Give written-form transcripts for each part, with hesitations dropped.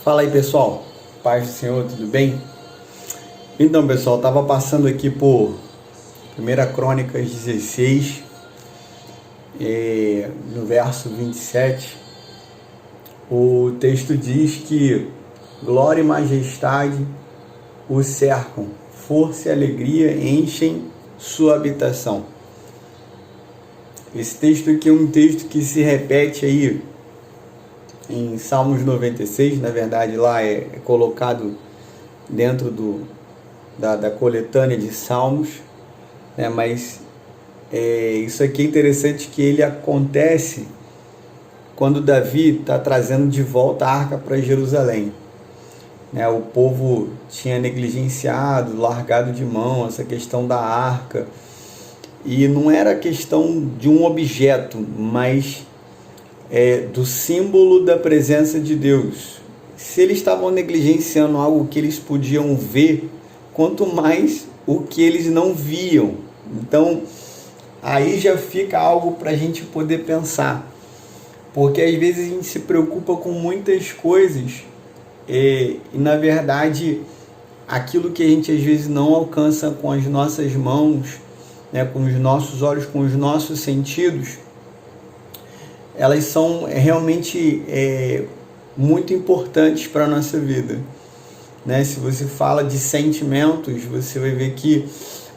Fala aí, pessoal, paz do Senhor, tudo bem? Então, pessoal, estava passando aqui por 1 Crônicas 16, no verso 27, o texto diz que glória e majestade o cercam, força e alegria enchem sua habitação. Esse texto aqui é um texto que se repete aí em Salmos 96, na verdade lá é colocado dentro da coletânea de Salmos, né? Mas isso aqui é interessante que ele acontece quando Davi está trazendo de volta a arca para Jerusalém, né? O povo tinha negligenciado, largado de mão essa questão da arca, e não era questão de um objeto, mas do símbolo da presença de Deus. Se eles estavam negligenciando algo que eles podiam ver, quanto mais o que eles não viam. Então, aí já fica algo para a gente poder pensar, porque às vezes a gente se preocupa com muitas coisas e na verdade aquilo que a gente às vezes não alcança com as nossas mãos, né, com os nossos olhos, com os nossos sentidos, elas são realmente muito importantes para a nossa vida, né? Se você fala de sentimentos, você vai ver que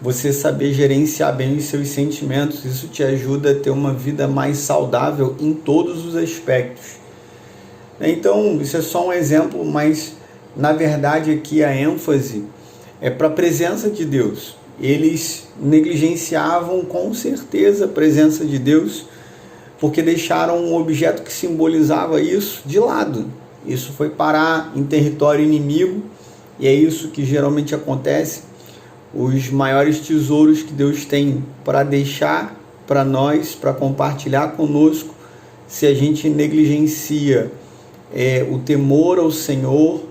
você saber gerenciar bem os seus sentimentos, isso te ajuda a ter uma vida mais saudável em todos os aspectos. Então, isso é só um exemplo, mas na verdade aqui a ênfase é para a presença de Deus. Eles negligenciavam com certeza a presença de Deus, porque deixaram um objeto que simbolizava isso de lado. Isso foi parar em território inimigo, e é isso que geralmente acontece. Os maiores tesouros que Deus tem para deixar para nós, para compartilhar conosco, se a gente negligencia o temor ao Senhor,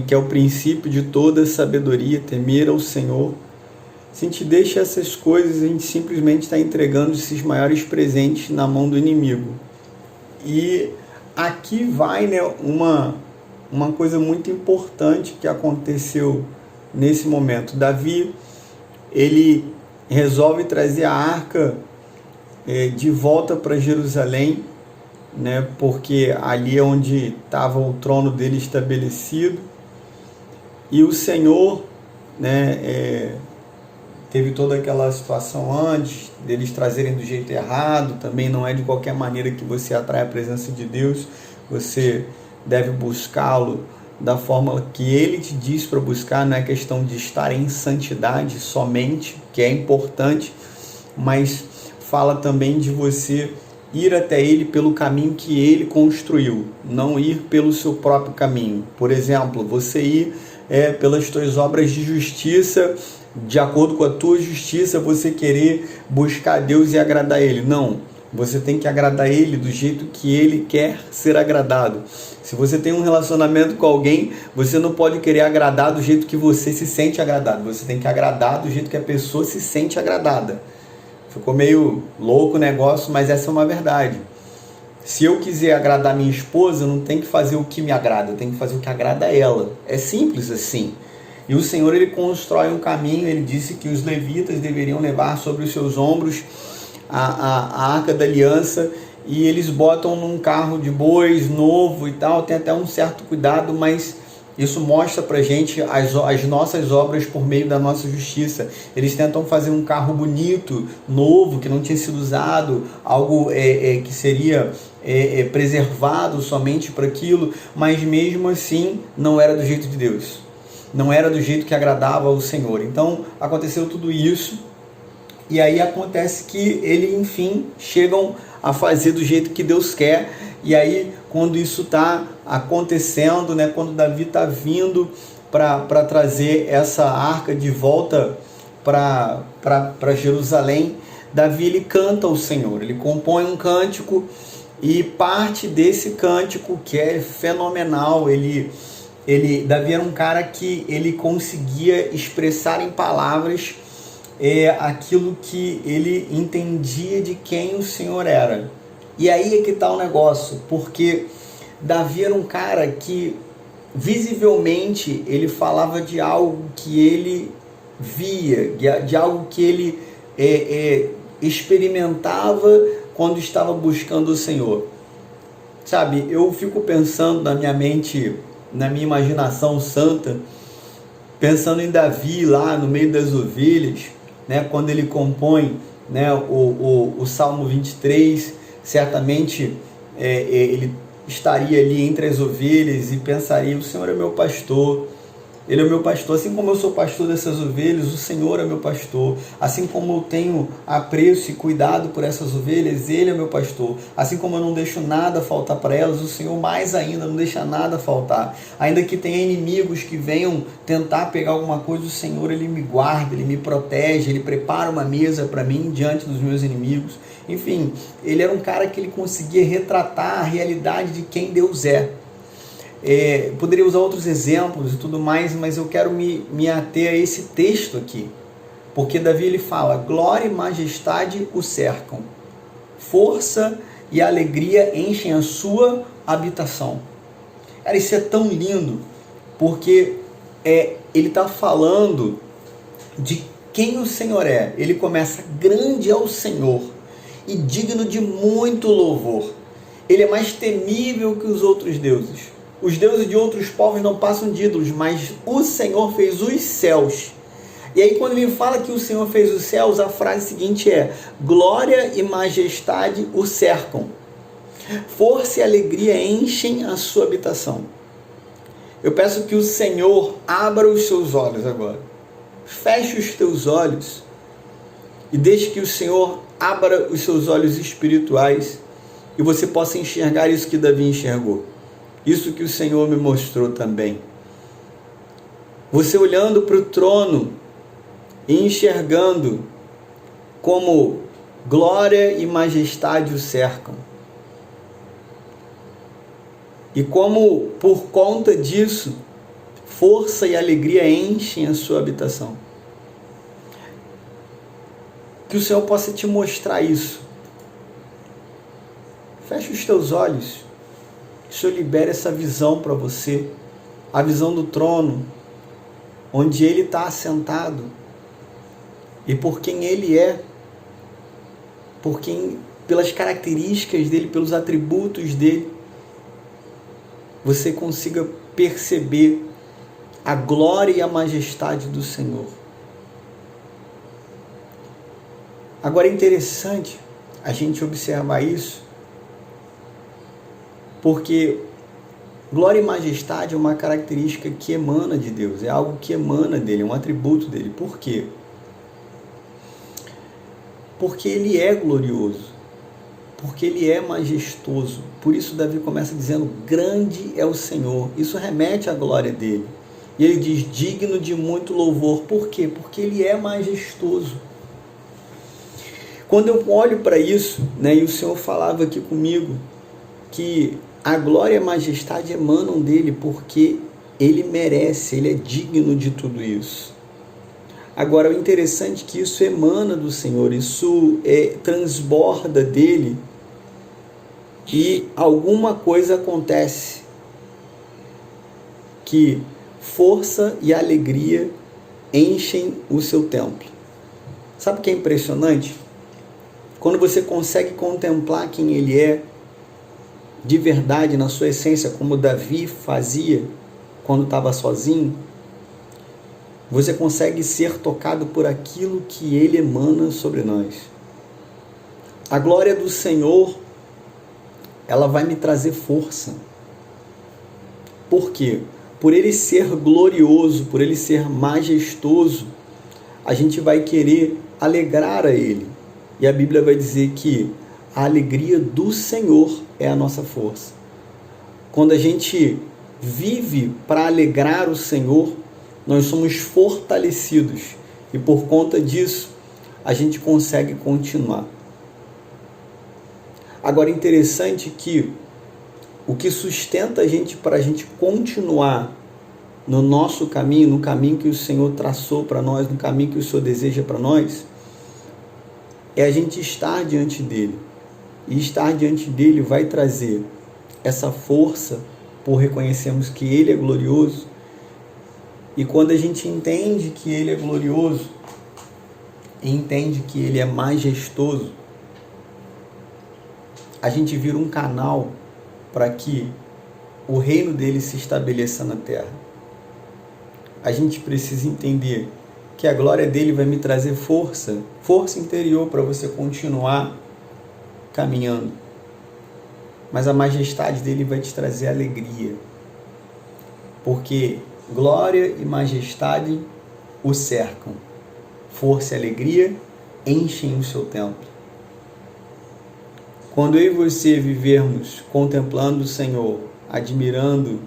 que é o princípio de toda sabedoria, temer ao Senhor. Se a gente deixa essas coisas, a gente simplesmente está entregando esses maiores presentes na mão do inimigo. E aqui vai, né, uma coisa muito importante que aconteceu nesse momento. Davi, ele resolve trazer a arca de volta para Jerusalém, né, porque ali é onde estava o trono dele estabelecido. E o Senhor, né, teve toda aquela situação antes deles trazerem do jeito errado. Também não é de qualquer maneira que você atrai a presença de Deus. Você deve buscá-lo da forma que Ele te diz para buscar. Não é questão de estar em santidade somente, que é importante, mas fala também de você ir até Ele pelo caminho que Ele construiu, não ir pelo seu próprio caminho. Por exemplo, você ir pelas tuas obras de justiça, de acordo com a tua justiça, você querer buscar Deus e agradar Ele. Não, você tem que agradar Ele do jeito que Ele quer ser agradado. Se você tem um relacionamento com alguém, você não pode querer agradar do jeito que você se sente agradado. Você tem que agradar do jeito que a pessoa se sente agradada. Ficou meio louco o negócio, mas essa é uma verdade. Se eu quiser agradar minha esposa, eu não tenho que fazer o que me agrada, eu tenho que fazer o que agrada a ela. É simples assim. E o Senhor, ele constrói um caminho. Ele disse que os levitas deveriam levar sobre os seus ombros a arca da aliança, e eles botam num carro de bois novo e tal. Tem até um certo cuidado, mas isso mostra pra gente as nossas obras por meio da nossa justiça. Eles tentam fazer um carro bonito, novo, que não tinha sido usado, algo que seria preservado somente para aquilo, mas mesmo assim não era do jeito de Deus. Não era do jeito que agradava ao Senhor. Então aconteceu tudo isso, e aí acontece que eles enfim chegam a fazer do jeito que Deus quer. E aí quando isso está acontecendo, né, quando Davi está vindo para trazer essa arca de volta para Jerusalém, Davi, ele canta ao Senhor, ele compõe um cântico, e parte desse cântico, que é fenomenal, Davi era um cara que ele conseguia expressar em palavras aquilo que ele entendia de quem o Senhor era. E aí é que está o negócio, porque Davi era um cara que visivelmente ele falava de algo que ele via, de algo que ele experimentava quando estava buscando o Senhor. Sabe, eu fico pensando na minha mente, na minha imaginação santa, pensando em Davi lá no meio das ovelhas, né, quando ele compõe, né, o Salmo 23, certamente ele estaria ali entre as ovelhas e pensaria: o Senhor é meu pastor, Ele é o meu pastor, assim como eu sou pastor dessas ovelhas, o Senhor é meu pastor. Assim como eu tenho apreço e cuidado por essas ovelhas, Ele é meu pastor. Assim como eu não deixo nada faltar para elas, o Senhor mais ainda não deixa nada faltar. Ainda que tenha inimigos que venham tentar pegar alguma coisa, o Senhor, Ele me guarda, Ele me protege, Ele prepara uma mesa para mim diante dos meus inimigos. Enfim, ele era um cara que ele conseguia retratar a realidade de quem Deus é. Poderia usar outros exemplos e tudo mais, mas eu quero me ater a esse texto aqui, porque Davi ele fala: glória e majestade o cercam, força e alegria enchem a sua habitação. Cara, isso é tão lindo, porque ele está falando de quem o Senhor é. Ele começa: grande é o Senhor e digno de muito louvor. Ele é mais temível que os outros deuses. Os deuses de outros povos não passam de ídolos, mas o Senhor fez os céus. E aí quando ele fala que o Senhor fez os céus, a frase seguinte é: glória e majestade o cercam, força e alegria enchem a sua habitação. Eu peço que o Senhor abra os seus olhos agora. Feche os teus olhos e deixe que o Senhor abra os seus olhos espirituais e você possa enxergar isso que Davi enxergou. Isso que o Senhor me mostrou também. Você olhando para o trono e enxergando como glória e majestade o cercam. E como, por conta disso, força e alegria enchem a sua habitação. Que o Senhor possa te mostrar isso. Feche os teus olhos. Que o Senhor libere essa visão para você, a visão do trono, onde Ele está assentado, e por quem Ele é, pelas características dEle, pelos atributos dEle, você consiga perceber a glória e a majestade do Senhor. Agora é interessante a gente observar isso, porque glória e majestade é uma característica que emana de Deus, é algo que emana dele, é um atributo dele. Por quê? Porque ele é glorioso, porque ele é majestoso. Por isso Davi começa dizendo: grande é o Senhor. Isso remete à glória dele. E ele diz: digno de muito louvor. Por quê? Porque ele é majestoso. Quando eu olho para isso, né, e o Senhor falava aqui comigo que a glória e a majestade emanam dele, porque ele merece, ele é digno de tudo isso. Agora, o interessante é que isso emana do Senhor, isso transborda dele, e alguma coisa acontece, que força e alegria enchem o seu templo. Sabe o que é impressionante? Quando você consegue contemplar quem ele é, de verdade, na sua essência, como Davi fazia quando estava sozinho, você consegue ser tocado por aquilo que ele emana sobre nós. A glória do Senhor, ela vai me trazer força. Por quê? Por ele ser glorioso, por ele ser majestoso, a gente vai querer alegrar a ele. E a Bíblia vai dizer que a alegria do Senhor é a nossa força. Quando a gente vive para alegrar o Senhor, nós somos fortalecidos. E por conta disso, a gente consegue continuar. Agora, é interessante que o que sustenta a gente para a gente continuar no nosso caminho, no caminho que o Senhor traçou para nós, no caminho que o Senhor deseja para nós, é a gente estar diante dele. E estar diante dele vai trazer essa força por reconhecermos que Ele é glorioso. E quando a gente entende que Ele é glorioso, e entende que Ele é majestoso, a gente vira um canal para que o reino dele se estabeleça na terra. A gente precisa entender que a glória dele vai me trazer força interior para você continuar caminhando. Mas a majestade dele vai te trazer alegria. Porque glória e majestade o cercam. Força e alegria enchem o seu templo. Quando eu e você vivermos contemplando o Senhor, admirando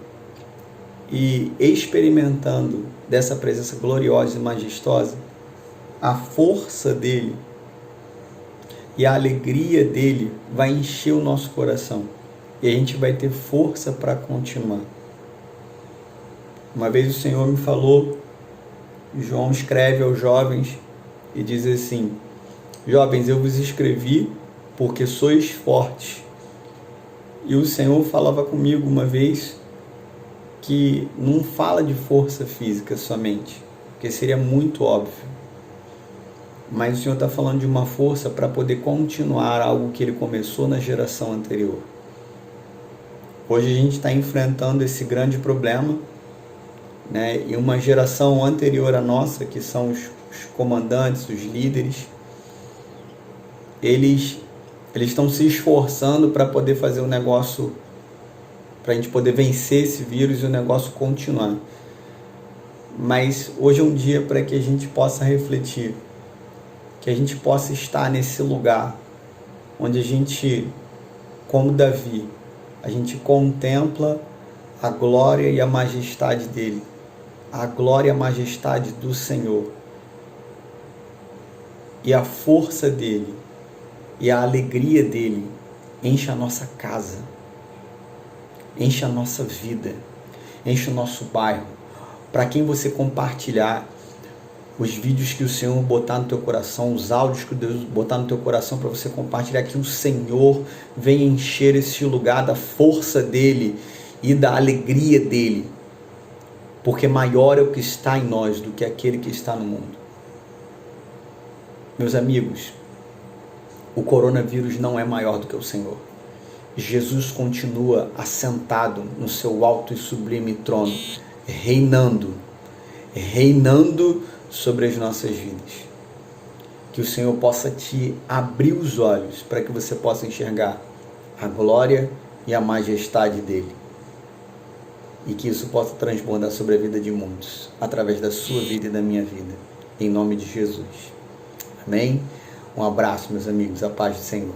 e experimentando dessa presença gloriosa e majestosa, a força dele e a alegria dele vai encher o nosso coração e a gente vai ter força para continuar. Uma vez o Senhor me falou, João escreve aos jovens e diz assim: jovens, eu vos escrevi porque sois fortes. E o Senhor falava comigo uma vez que não fala de força física somente, porque seria muito óbvio. Mas o Senhor está falando de uma força para poder continuar algo que Ele começou na geração anterior. Hoje a gente está enfrentando esse grande problema, né? E uma geração anterior à nossa, que são os comandantes, os líderes, eles estão se esforçando para poder fazer o negócio, para a gente poder vencer esse vírus e o negócio continuar. Mas hoje é um dia para que a gente possa refletir, que a gente possa estar nesse lugar onde a gente, como Davi, a gente contempla a glória e a majestade dele, a glória e a majestade do Senhor, e a força dele e a alegria dele enche a nossa casa, enche a nossa vida, enche o nosso bairro. Para quem você compartilhar os vídeos que o Senhor botar no teu coração, os áudios que Deus botar no teu coração para você compartilhar, que o Senhor venha encher esse lugar da força dele e da alegria dele, porque maior é o que está em nós do que aquele que está no mundo. Meus amigos, o coronavírus não é maior do que o Senhor. Jesus continua assentado no seu alto e sublime trono, reinando sobre as nossas vidas. Que o Senhor possa te abrir os olhos para que você possa enxergar a glória e a majestade dele. E que isso possa transbordar sobre a vida de muitos, através da sua vida e da minha vida. Em nome de Jesus. Amém? Um abraço, meus amigos. A paz do Senhor.